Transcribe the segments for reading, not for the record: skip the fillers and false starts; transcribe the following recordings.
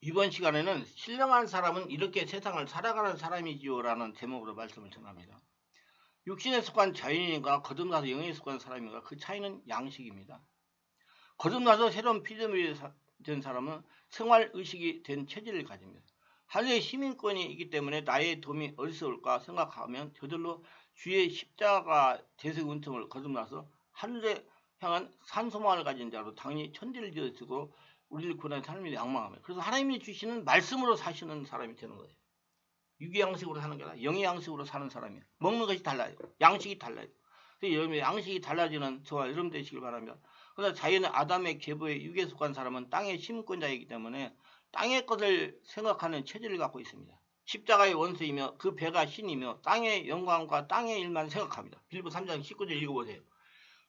이번 시간에는 신령한 사람은 이렇게 세상을 살아가는 사람이지요 라는 제목으로 말씀을 전합니다. 육신에 속한 자연인과 거듭나서 영에 속한 사람인가 그 차이는 양식입니다. 거듭나서 새로운 피조물이 된 사람은 생활의식이 된 체질을 가집니다. 하늘의 시민권이 있기 때문에 나의 도움이 어디서 올까 생각하면 저절로 주의 십자가 대속 은총을 거듭나서 하늘에 향한 산소망을 가진 자로 당연히 천지를 지으시고 우리를 구원하는 삶을 양망합니다. 그래서 하나님이 주시는 말씀으로 사시는 사람이 되는 거예요. 육의 양식으로 사는 게 아니라 영의 양식으로 사는 사람이에요. 먹는 것이 달라요. 양식이 달라요. 그래서 여러분의 양식이 달라지는 저와 여러분 되시길 바랍니다. 그래서 자연의 아담의 계보에 육에 속한 사람은 땅의 심권자이기 때문에 땅의 것을 생각하는 체질을 갖고 있습니다. 십자가의 원수이며 그 배가 신이며 땅의 영광과 땅의 일만 생각합니다. 빌립보 3장 19절 읽어보세요.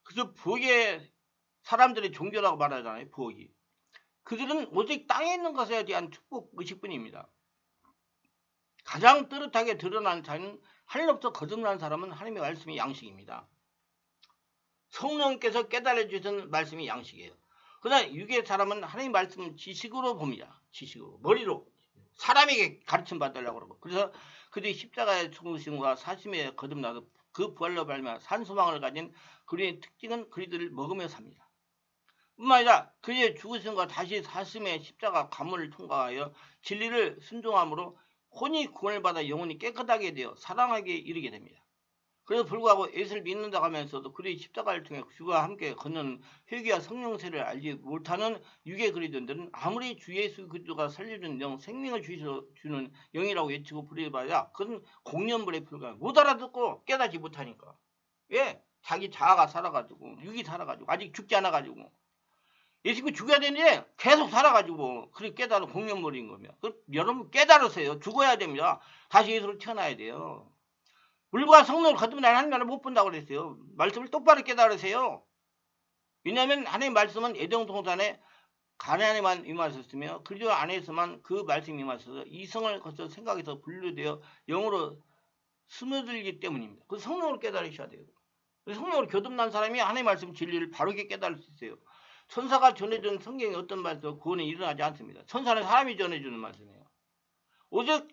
그래서 부엌의 사람들의 종교라고 말하잖아요. 부엌이. 그들은 오직 땅에 있는 것에 대한 축복 의식뿐입니다. 가장 뚜렷하게 드러난 자는 하늘로부터 거듭난 사람은 하나님의 말씀이 양식입니다. 성령께서 깨달아 주신 말씀이 양식이에요. 그러나 육의 사람은 하나님 말씀을 지식으로 봅니다. 지식으로. 머리로. 사람에게 가르침 받으려고 그러고. 그래서 그들이 십자가의 죽으심과 사심에 거듭나서 그 부활로 발명한 산소망을 가진 그들의 특징은 그들을 먹으며 삽니다. 뿐만 아니라 그의 죽으심과 다시 사심의 십자가 관문을 통과하여 진리를 순종함으로 혼이 구원을 받아 영혼이 깨끗하게 되어 사랑하게 이르게 됩니다. 그래서 불구하고 예수를 믿는다고 하면서도 그의 십자가를 통해 주와 함께 걷는 회개와 성령세를 알지 못하는 육의 그리스도인들은 아무리 주 예수 그리스도가 살려주는 영, 생명을 주는 영이라고 외치고 부르짖어야 그건 공연불에 불과해요. 못 알아듣고 깨닫지 못하니까. 왜? 자기 자아가 살아가지고 육이 살아가지고 아직 죽지 않아가지고 예수님이 죽어야 되는데 계속 살아가지고 그렇게 깨달은 공연물인 거며. 여러분 깨달으세요. 죽어야 됩니다. 다시 예수로 태어나야 돼요. 물과 성령을 거듭나는 하나님 나라를 못 본다고 그랬어요. 말씀을 똑바로 깨달으세요. 왜냐하면 하나님 말씀은 에덴 동산에 가나안에만 임하셨으며 그리스도 안에서만 그 말씀이 임하셔서 이성을 거쳐 생각에서 분류되어 영으로 스며들기 때문입니다. 그 성령으로 깨달으셔야 돼요. 성령으로 거듭난 사람이 하나님 말씀 진리를 바르게 깨달을 수 있어요. 천사가 전해주는 성경의 어떤 말도 구원이 일어나지 않습니다. 천사는 사람이 전해주는 말씀이에요. 오직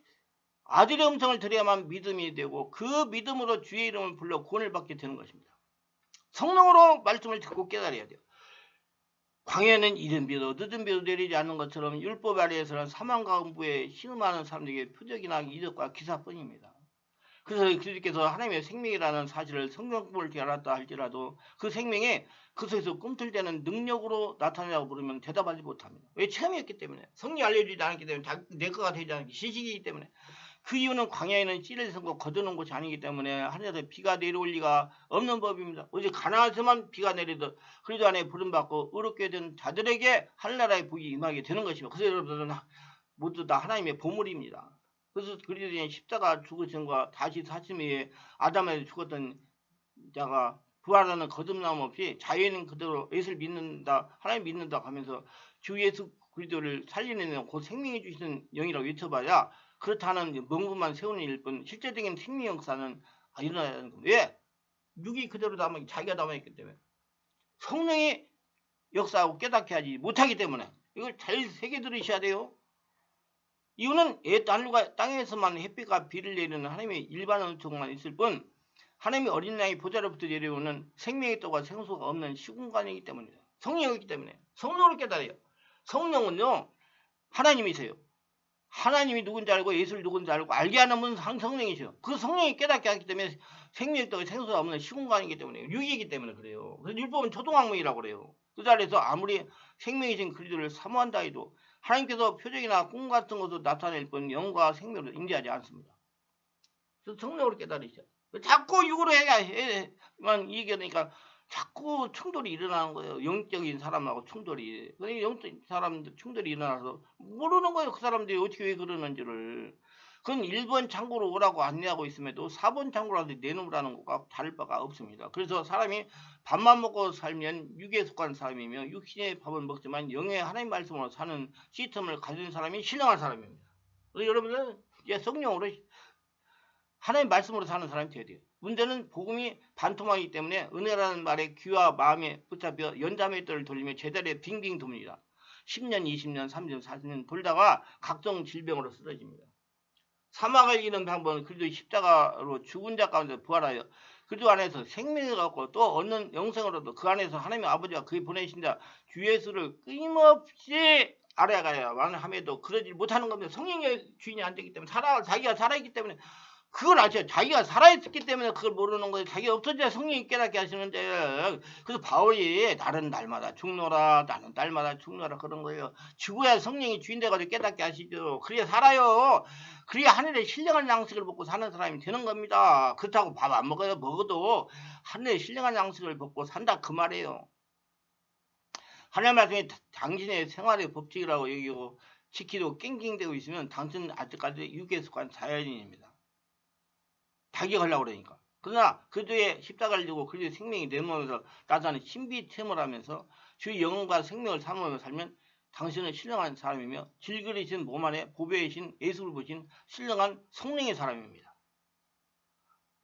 아들의 음성을 들어야만 믿음이 되고 그 믿음으로 주의 이름을 불러 구원을 받게 되는 것입니다. 성령으로 말씀을 듣고 깨달아야 돼요. 광야는 이른 비도 늦은 비도 내리지 않는 것처럼 율법 아래에서는 사망과 음부에 신음하는 사람들에게 표적이나 이적과 기사뿐입니다. 그래서 그리스도께서 하나님의 생명이라는 사실을 성경 공부를 알았다 할지라도 그 생명에 그 속에서 꿈틀대는 능력으로 나타나라고 부르면 대답하지 못합니다. 왜? 체험이었기 때문에. 성령이 알려주지 않았기 때문에 내 거가 되지 않기 시식이기 때문에. 그 이유는 광야에는 씨를 sem고 거두는 곳이 아니기 때문에 하늘에서 비가 내려올 리가 없는 법입니다. 오직 가나안에서만 비가 내리듯 그리스도 안에 부름받고 의롭게 된 자들에게 하늘나라의 복이 임하게 되는 것입니다. 그래서 여러분들은 모두 다 하나님의 보물입니다. 그래서 그리스도의 십자가 죽으심과 다시 사심에 아담에게 죽었던 자가 부활하는 거듭남 없이 자유인 그대로 예수를 믿는다, 하나님 믿는다 하면서 주 예수 그리스도를 살리는 그 생명이 주시는 영이라고 외쳐봐야 그렇다는 명분만 세우는 일뿐 실제적인 생명 역사는 일어나야 하는 겁니다. 왜? 육이 그대로 자기가 남아있기 때문에 성령이 역사하고 깨닫게 하지 못하기 때문에 이걸 잘 새겨 들으셔야 돼요. 이유는 땅에서만 햇빛과 비를 내리는 하나님의 일반 은총만 있을 뿐 하나님의 어린 양이 보좌로부터 내려오는 생명의 떡과 생수가 없는 시공간이기 때문이에요. 성령이기 때문에 성령을 깨달아요. 성령은요 하나님이세요. 하나님이 누군지 알고 예수를 누군지 알고 알게 하는 분은 성령이세요. 그 성령이 깨닫게 하기 때문에 생명의 떡과 생수가 없는 시공간이기 때문에 육이기 때문에 그래요. 그래서 율법은 초등학문이라고 그래요. 그 자리에서 아무리 생명이신 그리스도를 사모한다 해도 하나님께서 표적이나 꿈 같은 것으로 나타낼 뿐 영과 생명으로 인지하지 않습니다. 그래서 성령으로 깨달으셔야 자꾸 육으로 해야만 이겨내니까 자꾸 충돌이 일어나는 거예요. 영적인 사람하고 충돌이. 영적인 사람들 충돌이 일어나서 모르는 거예요. 그 사람들이 어떻게 왜 그러는지를. 그건 1번 창고로 오라고 안내하고 있음에도 4번 창고라도 내놓으라는 것과 다를 바가 없습니다. 그래서 사람이 밥만 먹고 살면 육에 속한 사람이며 육신의 밥을 먹지만 영의 하나님 말씀으로 사는 시스템을 가진 사람이 신령한 사람입니다. 그래서 여러분은 이제 성령으로 하나님 말씀으로 사는 사람이 되어야 돼요. 문제는 복음이 반토막이기 때문에 은혜라는 말에 귀와 마음에 붙잡혀 연자매들을 돌리며 제자리에 빙빙 돕니다. 10년, 20년, 30년, 40년 돌다가 각종 질병으로 쓰러집니다. 사막을 이기는 방법은 그래도 십자가로 죽은 자 가운데 부활하여 그리스도 안에서 생명을 갖고 또 얻는 영생으로도 그 안에서 하나님 아버지가 그의 보내신 자 주 예수를 끊임없이 알아가야만 함에도 그러지 못하는 겁니다. 성령의 주인이 안 되기 때문에 자기가 살아있기 때문에 그걸 아셔요. 자기가 살아있기 때문에 그걸 모르는 거예요. 자기가 없어져야 성령이 깨닫게 하시는데 그래서 바울이 나는 날마다 죽노라 나는 날마다 죽노라 그런 거예요. 죽어야 성령이 주인 돼가지고 깨닫게 하시죠. 그래야 살아요. 그래야 하늘의 신령한 양식을 먹고 사는 사람이 되는 겁니다. 그렇다고 밥 안 먹어요. 먹어도 하늘의 신령한 양식을 먹고 산다 그 말이에요. 하나님 말씀이 당신의 생활의 법칙이라고 여기고 지키고 낑낑대고 있으면 당신은 아직까지 육에 속한 자연인입니다. 자기가 하려고 그러니까. 그러나 그들의 십자가를 지고 그들의 생명이 내 몸에서 나타나는 신비체험을 하면서 주의 영혼과 생명을 삼으며 살면 당신은 신령한 사람이며 질그리신 몸 안에 보배이신 예수를 보신 신령한 성령의 사람입니다.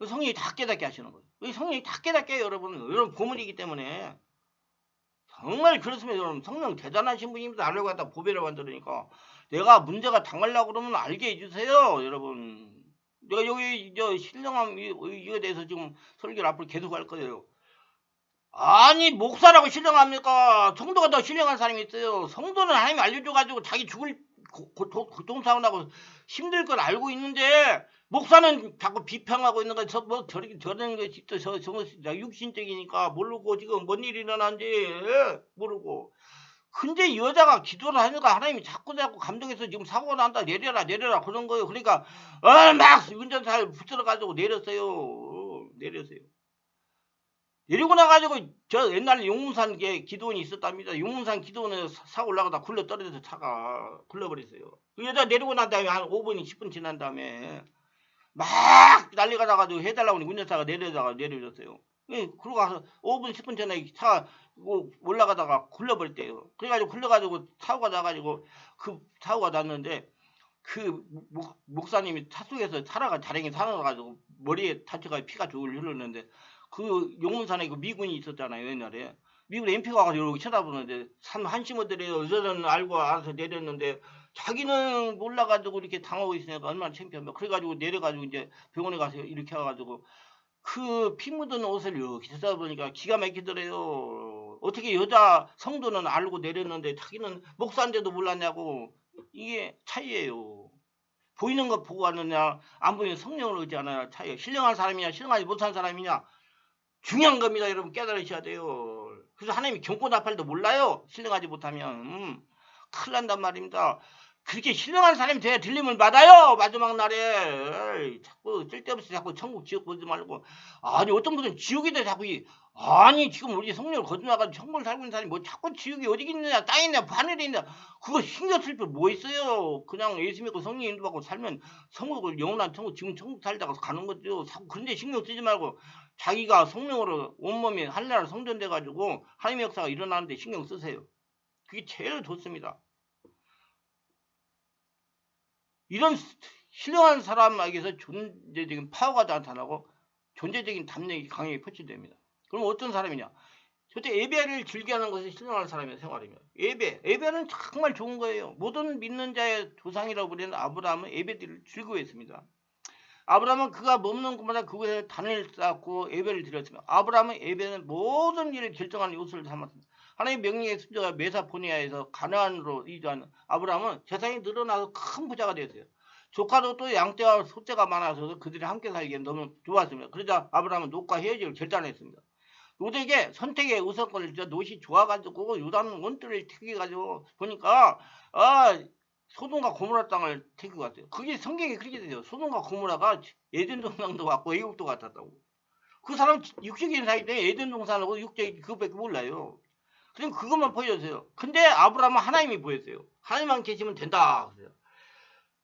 성령이 다 깨닫게 하시는 거예요. 성령이 다 깨닫게 해요, 여러분 보물이기 때문에. 정말 그렇습니다. 여러분 성령 대단하신 분입니다. 알려고 갖다 보배를 만들으니까 내가 문제가 당하려고 그러면 알게 해주세요. 여러분 내가 여기 신령함 이거에 대해서 지금 설교를 앞으로 계속 할 거예요. 아니 목사라고 신령합니까? 성도가 더 신령한 사람이 있어요. 성도는 하나님이 알려줘가지고 자기 죽을 고통상하고 힘들 걸 알고 있는데 목사는 자꾸 비평하고 있는 거야. 뭐 저런 것이 또 육신적이니까 모르고 지금 뭔 일이 일어난지 모르고. 근데 여자가 기도를 하니까 하나님이 자꾸 감동해서 지금 사고가 난다 내려라 그런 거예요. 그러니까 막 운전사를 붙들어가지고 내렸어요. 내리고 나가지고 저 옛날에 용문산 기도원이 있었답니다. 용문산 기도원에 사고 올라가다 굴러 떨어져서 차가 굴러버렸어요. 그 여자 내리고 난 다음에 한 5분 10분 지난 다음에 막 난리가 나가지고 해달라고 하니 운전사가 내려줬어요. 그러고 가서 5분 10분 전에 차가 올라가다가 굴러버렸대요. 그래가지고 굴러가지고 사고가 나가지고 그 사고가 났는데 그 목사님이 차 속에서 살아가 자랭이 살아가지고 머리에 다쳐가지고 피가 졸 흘렀는데 그 용문산에 그 미군이 있었잖아요 옛날에. 미군 MP가 와서 이렇게 쳐다보는데 참 한심하더래요. 여자는 알고 알아서 내렸는데 자기는 몰라가지고 이렇게 당하고 있으니까 얼마나 창피하면 그래가지고 내려가지고 이제 병원에 가서 이렇게 해가지고 그 피 묻은 옷을 이렇게 쳐다보니까 기가 막히더래요. 어떻게 여자 성도는 알고 내렸는데 자기는 목사인데도 몰랐냐고. 이게 차이예요. 보이는 거 보고 왔느냐 안 보이는 성령을 의지하느냐 차이예요. 신령한 사람이냐 신령하지 못한 사람이냐 중요한 겁니다. 여러분 깨달으셔야 돼요. 그래서 하나님이 경고 나팔도 몰라요. 신령하지 못하면 큰일 난단 말입니다. 그렇게 신령한 사람이 돼야 들림을 받아요. 마지막 날에. 에이, 자꾸 쓸데없이 자꾸 천국 지옥 보지 말고. 아니 어떤 분은 지옥에다 자꾸 아니 지금 우리 성령을 거듭나가지고 천국을 살고 있는 사람이 뭐 자꾸 지옥이 어디 있느냐 땅에 있냐 하늘에 있냐 그거 신경 쓸 필요 뭐 있어요. 그냥 예수 믿고 성령 인도받고 살면 천국을 영원한 천국 지금 천국 살다가 가는 거죠. 자꾸 그런데 신경 쓰지 말고 자기가 성령으로 온몸이 한나라 성전돼가지고 하나님의 역사가 일어나는데 신경 쓰세요. 그게 제일 좋습니다. 이런 신령한 사람에게서 존재적인 파워가 나타나고 존재적인 담력이 강하게 표출됩니다. 그럼 어떤 사람이냐? 절대 예배를 즐겨하는 것이 신령한 사람의 생활입니다. 예배는 정말 좋은 거예요. 모든 믿는 자의 조상이라고 부르는 아브라함은 예배를 즐거워했습니다. 아브라함은 그가 머무는 곳마다 그곳에 단을 쌓고 예배를 드렸습니다. 아브라함은 예배는 모든 일을 결정하는 요소를 삼았습니다. 하나님의 명령에 순종하여 메사포니아에서 가나안으로 이주한 아브라함은 재산이 늘어나서 큰 부자가 되었어요. 조카도 또 양떼와 소떼가 많아서 그들이 함께 살기에 너무 좋았습니다. 그러자 아브라함은 롯과 헤어지기를 결단했습니다. 롯에게 선택의 우선권을 주자 롯이 좋아가지고 요단 원뜰을 택해가지고 보니까 소돔과 고모라 땅을 택고 갔어요. 그게 성경에 그렇게 되죠. 소돔과 고모라가 에덴 동산도 같고 애국도 같았다고. 그 사람 육적인 사이인데 에덴 동산하고 육적인 그것밖에 몰라요. 그럼 그것만 보여주세요. 근데 아브라함은 하나님이 보였어요. 하나님만 계시면 된다.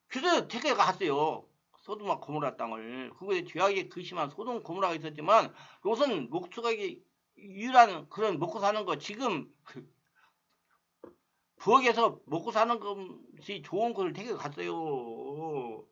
그래서 택해 갔어요. 소돔과 고모라 땅을. 그거에 죄악이 극심한 소돔 고모라가 있었지만 롯은 목수가기 유일한 그런 먹고 사는 거 지금 부엌에서 먹고 사는 것이 좋은 것을 택해 갔어요.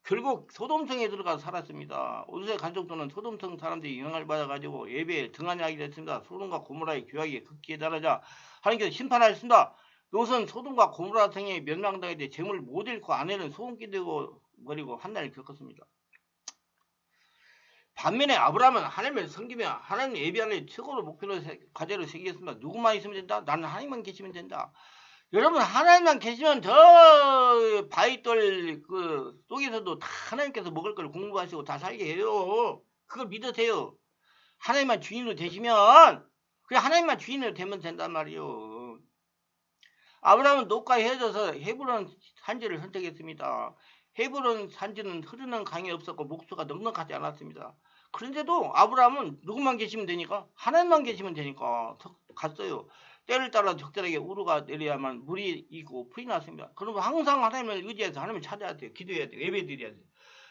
결국 소돔성에 들어가서 살았습니다. 오두세 가족들은 소돔성 사람들이 영향을 받아가지고 예배에 등한히 하게 됐습니다. 소돔과 고모라의 죄악이 극기에 달하자 하나님께서 심판하셨습니다. 노선 소돔과 고모라 성이 멸망당해 재물 못 잃고 아내는 소음기 되고 버리고 한 날을 겪었습니다. 반면에 아브라함은 하나님을 섬기며 하나님 예배하는 최고로 목표로 과제로 새기겠습니다. 누구만 있으면 된다? 나는 하나님만 계시면 된다. 여러분 하나님만 계시면 저 바위돌 그 속에서도 다 하나님께서 먹을 걸 공부하시고 다 살게 해요. 그걸 믿으세요. 하나님만 주인으로 되시면 그래 하나님만 주인으로 되면 된단 말이에요. 아브라함은 롯과 헤어져서 헤브론 산지를 선택했습니다. 헤브론 산지는 흐르는 강이 없었고 목수가 넉넉하지 않았습니다. 그런데도 아브라함은 누구만 계시면 되니까 하나님만 계시면 되니까 갔어요. 때를 따라 적절하게 우루가 내려야만 물이 있고 풀이 났습니다. 그러면 항상 하나님을 의지해서 하나님을 찾아야 돼요. 기도해야 돼요. 예배드려야 돼요.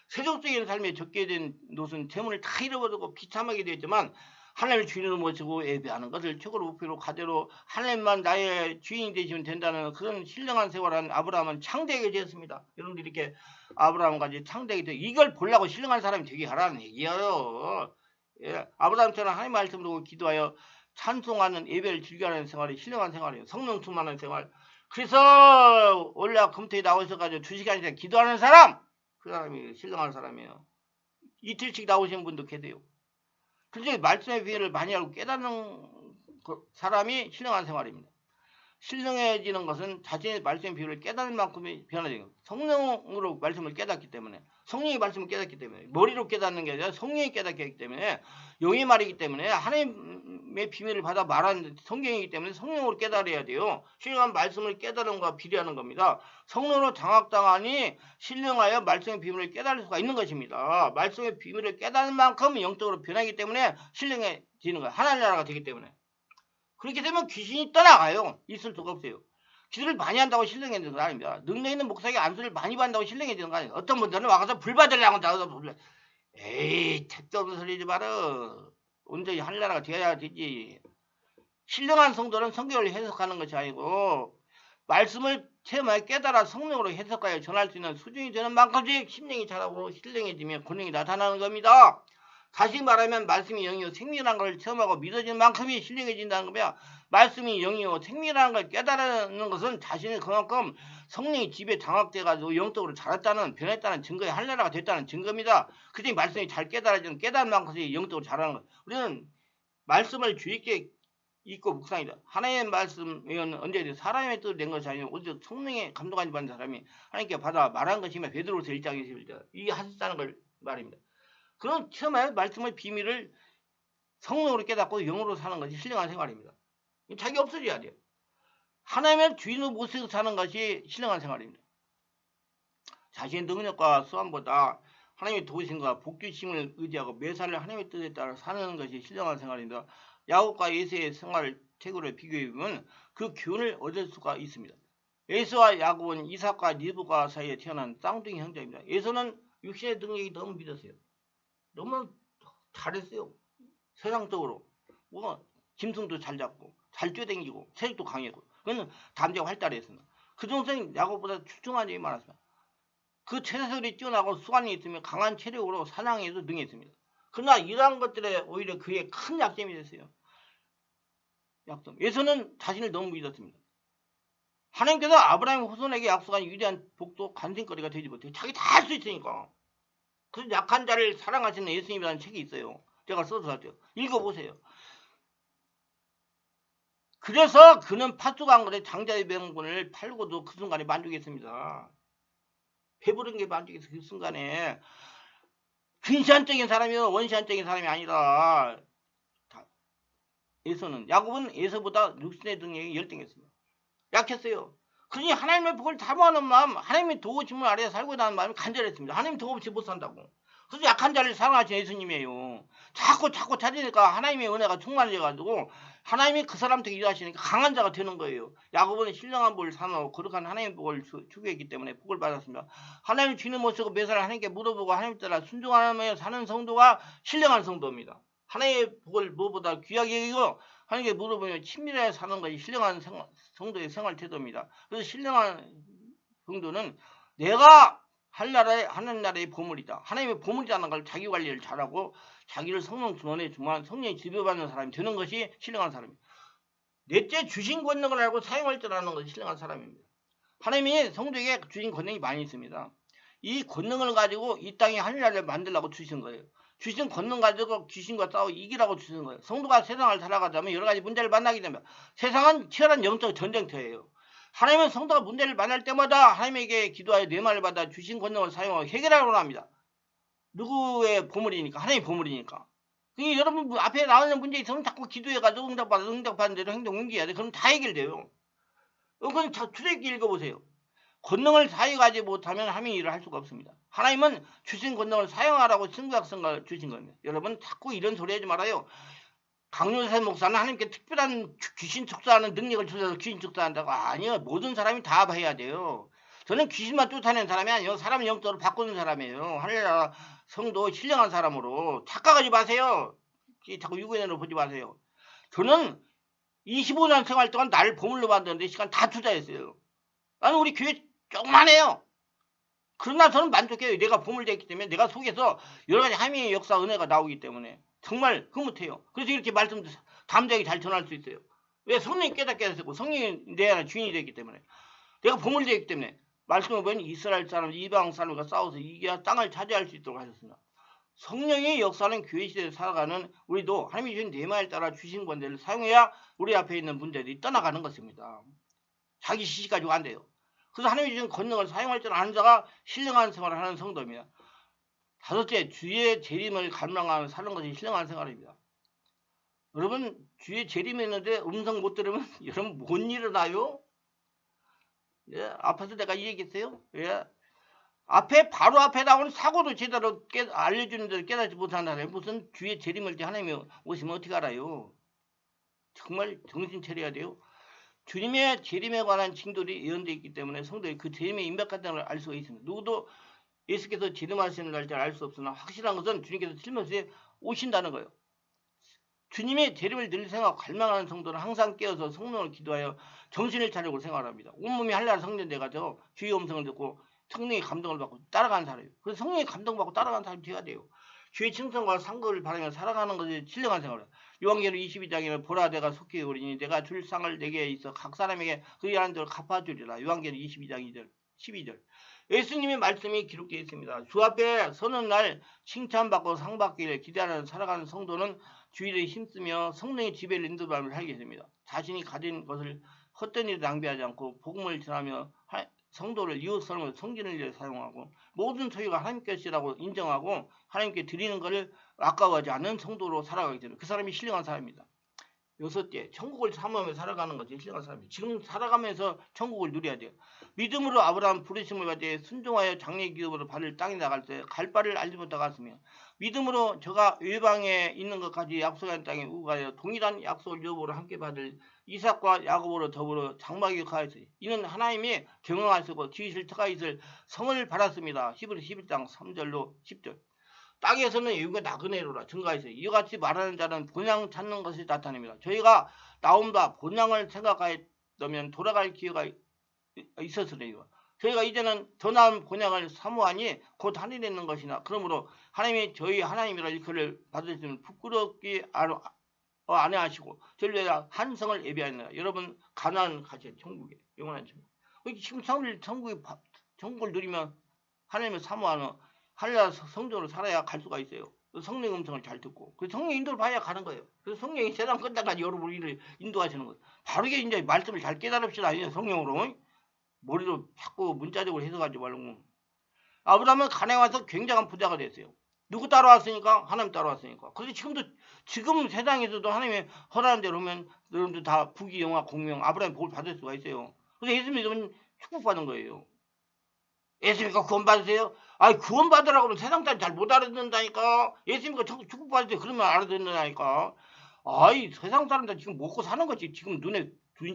세속적인 삶에 적게 된 롯은 재물을 다 잃어버리고 비참하게 되었지만 하나님을 주인으로 모시고 예배하는 것을 최고로 목표로 과제로 하나님만 나의 주인이 되시면 된다는 그런 신령한 생활을 한 아브라함은 창대하게 되었습니다. 여러분들 이렇게 아브라함까지 창대하게 되어 이걸 보려고 신령한 사람이 되게 하라는 얘기예요. 예, 아브라함처럼 하나님 말씀으로 기도하여 찬송하는 예배를 즐겨하는 생활이 신령한 생활이에요. 성령 충만한 생활. 그래서 원래 금토에 나오셔가지고 2시간이나 기도하는 사람 그 사람이 신령한 사람이에요. 이틀씩 나오시는 분도 계세요. 그런데 말씀의 비밀을 많이 알고 깨닫는 사람이 신령한 생활입니다. 신령해지는 것은 자신의 말씀의 비밀을 깨닫는 만큼의 변화되는 겁니다. 성령으로 말씀을 깨닫기 때문에 성령의 말씀을 깨닫기 때문에 머리로 깨닫는 게 아니라 성령이 깨닫게 하기 때문에 영의 말이기 때문에 하나님의 비밀을 받아 말하는 성경이기 때문에 성령으로 깨달아야 돼요. 신령한 말씀을 깨달음과 비례하는 겁니다. 성령으로 장악당하니 신령하여 말씀의 비밀을 깨달을 수가 있는 것입니다. 말씀의 비밀을 깨닫는 만큼 영적으로 변하기 때문에 신령해지는 거예요. 하나님 나라가 되기 때문에. 그렇게 되면 귀신이 떠나가요. 있을 수가 없어요. 기도를 많이 한다고 신령해지는 건 아닙니다. 능력 있는 목사에게 안수를 많이 받는다고 신령해지는 거 아니에요. 어떤 분들은 와서 불 받으려고 나가서 불 에이 택도 없는 소리지 마라. 온전히 하늘나라가 되어야 되지. 신령한 성도는 성경을 해석하는 것이 아니고 말씀을 체험하여 깨달아 성령으로 해석하여 전할 수 있는 수준이 되는 만큼씩 심령이 자라고 신령해지면 권능이 나타나는 겁니다. 다시 말하면 말씀이 영이요 생명이라는 걸 체험하고 믿어지는 만큼이 신령해진다는 거며 말씀이 영이요 생명이라는 걸 깨달는 것은 자신이 그만큼 성령이 집에 장악돼가지고 영적으로 자랐다는 변했다는 증거에 할례라가 됐다는 증거입니다. 그때 말씀이 잘 깨달아지는 깨달은 만큼이 영적으로 자라는 것. 우리는 말씀을 주의 깊게 읽고 묵상이다. 하나님의 말씀은 언제 사람의 뜻을 낸 것이 아니고 오직 성령의 감동하지 받는 사람이 하나님께 받아 말한 것이며 베드로서 1장 21절 이게 하셨다는 걸 말입니다. 그런 처음에 말씀의 비밀을 성령으로 깨닫고 영으로 사는 것이 신령한 생활입니다. 자기 없어져야 돼요. 하나님의 주인으로 모시고 사는 것이 신령한 생활입니다. 자신의 능력과 수완보다 하나님의 도우심과 복주심을 의지하고 매사를 하나님의 뜻에 따라 사는 것이 신령한 생활입니다. 야곱과 예수의 생활을 책으로 비교해보면 그 교훈을 얻을 수가 있습니다. 예수와 야곱은 이삭과 리브가 사이에 태어난 쌍둥이 형제입니다. 예수는 육신의 능력이 너무 믿었어요. 너무 잘했어요. 세상적으로 뭐 짐승도 잘 잡고 잘 뛰어다니고 체력도 강했고 그는 담대가 활달했습니다. 그 동생 야곱보다 출중한 점이 많았습니다. 그 체력이 뛰어나고 수완이 있으며 강한 체력으로 사냥에도 능했습니다. 그러나 이러한 것들에 오히려 그의 큰 약점이 됐어요. 약점. 예수는 자신을 너무 믿었습니다. 하나님께서 아브라함 후손에게 약속한 위대한 복도 간증거리가 되지 못해요. 자기 다 할 수 있으니까. 그 약한 자를 사랑하시는 예수님이라는 책이 있어요. 제가 써서 샀죠. 읽어보세요. 그래서 그는 파수강물의 장자의 명분을 팔고도 그 순간에 만족했습니다. 배부른 게 만족해서 그 순간에 근시안적인 사람이요 원시안적인 사람이 아니다. 에서는 야곱은 에서보다 육신의 능력이 열등했습니다. 약했어요. 그러니 하나님의 복을 사모하는 마음, 하나님의 도우심을 아래에 살고 있다는 마음이 간절했습니다. 하나님 도움 없이 못 산다고. 그래서 약한 자를 사랑하신 예수님이에요. 자꾸 찾으니까 하나님의 은혜가 충만해져가지고 하나님이 그 사람한테 일하시니까 강한 자가 되는 거예요. 야곱은 신령한 복을 사모하고 거룩한 하나님의 복을 추구했기 때문에 복을 받았습니다. 하나님을 주는 모시고 매사를 하나님께 물어보고 하나님 따라 순종하며 사는 성도가 신령한 성도입니다. 하나님의 복을 무엇보다 귀하게 여기고 하나님께 물어보며 친밀하게 사는 것이 신령한 성도의 생활 태도입니다. 그래서 신령한 성도는 내가 하나님 나라의 보물이다. 하나님의 보물이라는 걸 자기 관리를 잘하고 자기를 성령 주원에 중한 성령이 지배받는 사람이 되는 것이 신령한 사람입니다. 넷째 주신 권능을 알고 사용할 줄 아는 것이 신령한 사람입니다. 하나님이 성도에게 주신 권능이 많이 있습니다. 이 권능을 가지고 이 땅에 하늘나라를 만들라고 주신 거예요. 주신 권능 가지고 귀신과 싸워 이기라고 주신 거예요. 성도가 세상을 살아가자면 여러 가지 문제를 만나게 되면 세상은 치열한 영적 전쟁터예요. 하나님은 성도가 문제를 만날 때마다 하나님에게 기도하여 내 말을 받아 주신 권능을 사용하고 해결하려고 합니다. 누구의 보물이니까? 하나님의 보물이니까. 그러니까 여러분 앞에 나오는 문제 있으면 자꾸 기도해가지고 응답받는 대로 행동 옮겨야 돼. 그럼 다 해결돼요. 그건 출애굽기 읽어보세요. 권능을 사용하지 못하면 하나님의 일을 할 수가 없습니다. 하나님은 주신 권능을 사용하라고 승각성을 주신 겁니다. 여러분 자꾸 이런 소리 하지 말아요. 강요세 목사는 하나님께 특별한 귀신 축사하는 능력을 주셔서 귀신 축사한다고. 아니요. 모든 사람이 다 해야 돼요. 저는 귀신만 쫓아내는 사람이 아니에요. 사람을 영적으로 바꾸는 사람이에요. 하늘나라 성도 신령한 사람으로 착각하지 마세요. 자꾸 유괴인으로 보지 마세요. 저는 25년 생활 동안 나를 보물로 만드는데 시간 다 투자했어요. 나는 우리 교회 조그만해요. 그러나 저는 만족해요. 내가 보물되었기 때문에 내가 속에서 여러 가지 하나님의 역사 은혜가 나오기 때문에 정말 흐뭇해요. 그래서 이렇게 말씀도 담대하게 잘 전할 수 있어요. 왜? 성령이 깨닫게 하셨고 성령이 내 안에 주인이 되기 때문에 내가 보물되었기 때문에 말씀을 보면 이스라엘 사람 이방 사람과 싸워서 이겨야 땅을 차지할 수 있도록 하셨습니다. 성령의 역사는 교회 시대에 살아가는 우리도 하나님이 주신 내 말에 따라 주신 권세를 사용해야 우리 앞에 있는 문제들이 떠나가는 것입니다. 자기 시시 가지고 안 돼요. 그래서 하나님이 주신 권능을 사용할 줄 아는 자가 신령한 생활을 하는 성도입니다. 다섯째, 주의 재림을 갈망하며 사는 것이 신령한 생활입니다. 여러분 주의 재림이 있는데 음성 못 들으면 여러분 못 일어나요? 예, 아파서 내가 이 얘기했어요. 예. 바로 앞에 나오는 사고도 제대로 알려주는 대로 깨닫지 못하는 사람이 무슨 주의 재림을 하나님이 오시면 어떻게 알아요? 정말 정신 차려야 돼요. 주님의 재림에 관한 징조들이 예언되어 있기 때문에 성도의 그 재림의 임박한다는 걸 알 수가 있습니다. 누구도 예수께서 재림하시는 날짜를 알 수 없으나 확실한 것은 주님께서 틀림없이 오신다는 거예요. 주님의 재림을 늘 생각하고 갈망하는 성도는 항상 깨어서 성령을 기도하여 정신을 차리고 생활합니다. 온몸이 한날 성전돼가지고 주의 음성을 듣고 성령의 감동을 받고 따라가는 사람이에요. 그래서 성령의 감동받고 따라가는 사람이 되어야 돼요. 주의 칭송과 상급을 바라며 살아가는 것이 신령한 생활이에요. 요한계시록 22장에는 보라 내가 속히 오리니 내가 줄 상을 내게 있어 각 사람에게 그의 하는 대로 갚아주리라. 요한계시록 22장 2절 12절. 예수님의 말씀이 기록되어 있습니다. 주 앞에 서는 날 칭찬받고 상 받기를 기대하는 살아가는 성도는 주의를 힘쓰며 성령의 지배를 인도하며 살게 됩니다. 자신이 가진 것을 헛된 일에 낭비하지 않고 복음을 전하며 성도를 이웃 사람을 섬기는 일에 사용하고 모든 소유가 하나님 것이라고 인정하고 하나님께 드리는 것을 아까워하지 않는 성도로 살아가게 되는 그 사람이 신령한 사람입니다. 여섯째, 천국을 사모하며 살아가는 것이 신령한 사람입니다. 지금 살아가면서 천국을 누려야 돼요. 믿음으로 아브라함 부르심을 받아 순종하여 장래 기업으로 발을 땅에 나갈 때 갈 바를 알지 못하갔으며 믿음으로 저가 외방에 있는 것까지 약속한 땅에 우가하여 동일한 약속을 여보로 함께 받을 이삭과 야곱으로 더불어 장막에 가하였으니 이는 하나님이 경영하시고 지으실 터가 있을 성을 받았습니다. 히브리 11장 3절로 10절. 땅에서는 예후가 나그네로라 증가하였어요. 이와 같이 말하는 자는 본향 찾는 것이 나타냅니다. 저희가 나온다 본향을 생각하였다면 돌아갈 기회가 있었으래요. 저희가 이제는 더 나은 본향을 사모하니 곧 하늘에 있는 것이나 그러므로 하나님이 저희 하나님이라 일컬을 받으시면 부끄럽게 안 해하시고 저희를 위하여 한 성을 예비하느라. 여러분 가나안 가신 천국에 영원한 천국. 지금 천국을 누리면 하나님을 사모하는 하늘나라 성전으로 살아야 갈 수가 있어요. 성령 음성을 잘 듣고 그 성령 인도를 봐야 가는 거예요. 그래서 성령이 세상 끝날까지 여러분 우리를 인도하시는 거예요. 바르게 이제 말씀을 잘 깨달읍시다. 이제 성령으로 머리로 자꾸 문자적으로 해석하지 말고. 아브라함은 가나안에 와서 굉장한 부자가 됐어요. 누구 따라왔으니까? 하나님 따라왔으니까. 그래서 지금 세상에서도 하나님의 허락한 대로 하면 여러분들 다 부귀 영화 공명 아브라함의 복을 받을 수가 있어요. 그래서 예수 믿으면 축복받는 거예요. 예수 믿고 구원 받으세요? 구원 받으라고 하면 세상 사람 잘 못 알아듣는다니까. 예수 믿고 축복받으세요. 그러면 알아듣는다니까. 세상 사람들 지금 먹고 사는 거지. 지금 눈에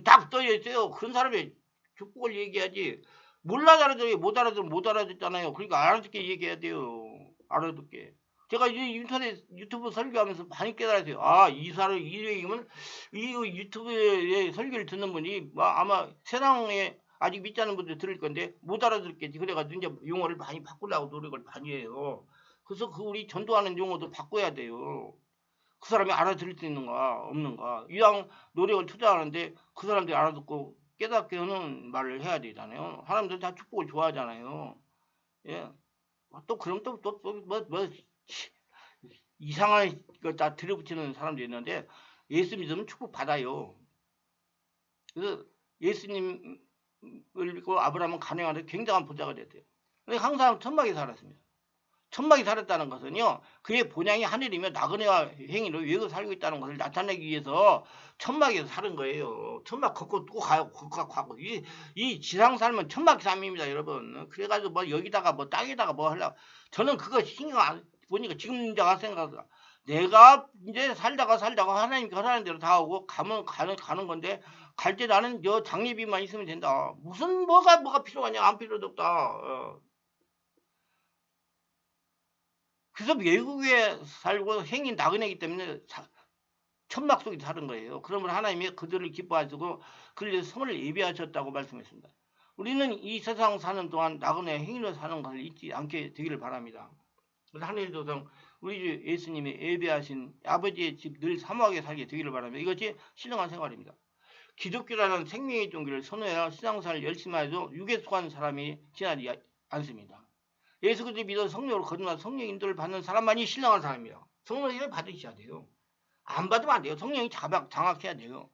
딱 떠져 있어요. 그런 사람이 축복을 얘기하지. 몰라 알아들어요. 못 알아들으면 못 알아듣잖아요. 그러니까 알아듣게 얘기해야 돼요. 알아듣게. 제가 이제 인터넷 유튜브 설교하면서 많이 깨달았어요. 이 사람 이 얘기면 이 유튜브에 설교를 듣는 분이 아마 세상에 아직 믿지 않는 분들 들을 건데 못 알아듣겠지. 그래가지고 이제 용어를 많이 바꾸려고 노력을 많이 해요. 그래서 우리 전도하는 용어도 바꿔야 돼요. 그 사람이 알아들을 수 있는가 없는가. 이왕 노력을 투자하는데 그 사람들이 알아듣고 깨닫게 하는 말을 해야 되잖아요. 사람들 다 축복을 좋아하잖아요. 예. 또 그럼 뭐 이상한 거 다 들여붙이는 사람도 있는데 예수 믿으면 축복 받아요. 그래서 예수님을 믿고 아브라함은 가나안에 굉장한 부자가 됐대요. 근데 항상 천막에 살았습니다. 천막에 살았다는 것은요, 그의 본향이 하늘이며 나그네와 행위로 외고 살고 있다는 것을 나타내기 위해서 천막에서 사는 거예요. 천막 걷고 또 가고. 이 지상 삶은 천막 삶입니다, 여러분. 그래가지고 뭐 여기다가 뭐 땅에다가 뭐 하려고. 저는 그거 신경 안 보니까 지금 이제 생각하다. 내가 이제 살다가 하나님께 하라는 대로 다 하고 가는 건데 갈 때 나는 저 장례비만 있으면 된다. 무슨 뭐가 필요하냐? 안 필요도 없다. 그래서 외국에 살고 행인 나그네이기 때문에 천막 속에 사는 거예요. 그러면 하나님이 그들을 기뻐하시고 그들의 성을 예비하셨다고 말씀했습니다. 우리는 이 세상 사는 동안 나그네 행인으로 사는 것을 잊지 않게 되기를 바랍니다. 하늘의 조상 우리 주 예수님이 예배하신 아버지의 집 늘 사모하게 살게 되기를 바랍니다. 이것이 신령한 생활입니다. 기독교라는 생명의 종교를 선호해야 신앙생활을 열심히 해도 육에 속한 사람이 지나지 않습니다. 예수 그리스도 믿어 성령으로 거듭나 성령 인도를 받는 사람만이 신령한 사람이에요. 성령을 받으셔야 돼요. 안 받으면 안 돼요. 성령이 장악해야 돼요.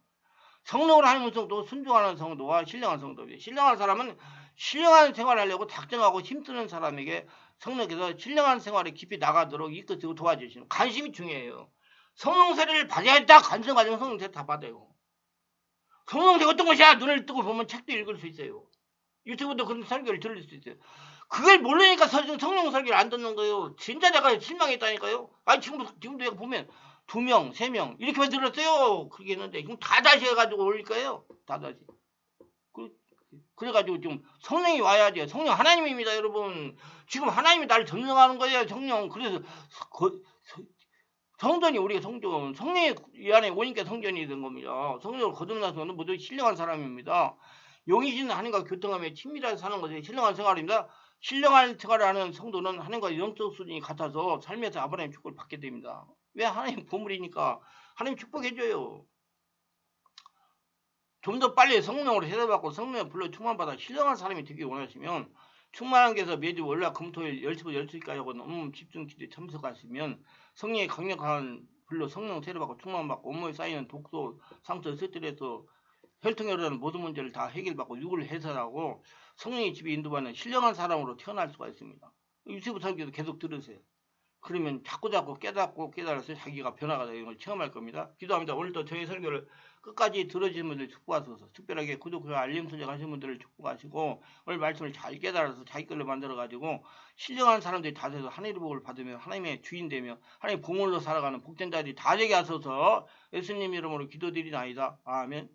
성령으로 하는 성도, 순종하는 성도와 신령한 성도입니다. 신령한 사람은 신령한 생활을 하려고 작정하고 힘쓰는 사람에게 성령께서 신령한 생활에 깊이 나가도록 이끌고 도와주시는 관심이 중요해요. 성령 세례를 받아야겠다. 관심 가지면 성령 세례 다 받아요. 성령 세례 어떤 것이야? 눈을 뜨고 보면 책도 읽을 수 있어요. 유튜브도 그런 설교를 들을 수 있어요. 그걸 모르니까 성령 설교를 안 듣는 거예요. 진짜 내가 실망했다니까요. 아니 지금도 내가 보면 2명, 3명 이렇게만 들었어요. 그렇게 했는데 지금 다 다시 해가지고 올릴 거예요. 다 다시. 그래가지고 지금 성령이 와야 돼요. 성령 하나님입니다, 여러분. 지금 하나님이 나를 전능하는 거예요, 성령. 그래서 성전이 우리가 성령이 이 안에 오니까 성전이 된 겁니다. 성령을 거듭나서는 모두 신령한 사람입니다. 용이신 하나님과 교통하며 친밀하게 사는 것이 신령한 생활입니다. 신령한 생활을 하는 성도는 하나님과 영적 수준이 같아서 삶에서 아브라함의 축복을 받게 됩니다. 왜? 하나님 보물이니까 하나님 축복해줘요. 좀 더 빨리 성령으로 세례받고 성령에 불러 충만받아 신령한 사람이 되기 원하시면 충만한 게서 매주 월요일 금토일 10시부터 12시까지 하고 집중 기도에 참석하시면 성령의 강력한 불로 성령 세례받고 충만받고 온몸에 쌓이는 독소, 상처, 스트레스, 혈통혈흔 모든 문제를 다 해결받고 육을 해설하고 성령의 집에 인도받는 신령한 사람으로 태어날 수가 있습니다. 유튜브 설교도 계속 들으세요. 그러면 자꾸 깨달아서 자기가 변화가 되는 걸 체험할 겁니다. 기도합니다. 오늘도 저희 설교를 끝까지 들어주신 분들 축복하소서. 특별하게 구독과 알림 설정 하신 분들을 축복하시고 오늘 말씀을 잘 깨달아서 자기 걸로 만들어가지고 신령한 사람들이 다 돼서 하나님의 복을 받으며 하나님의 주인 되며 하나님의 보물로 살아가는 복된 자들이 다 되게 하소서. 예수님 이름으로 기도드리나이다. 아멘.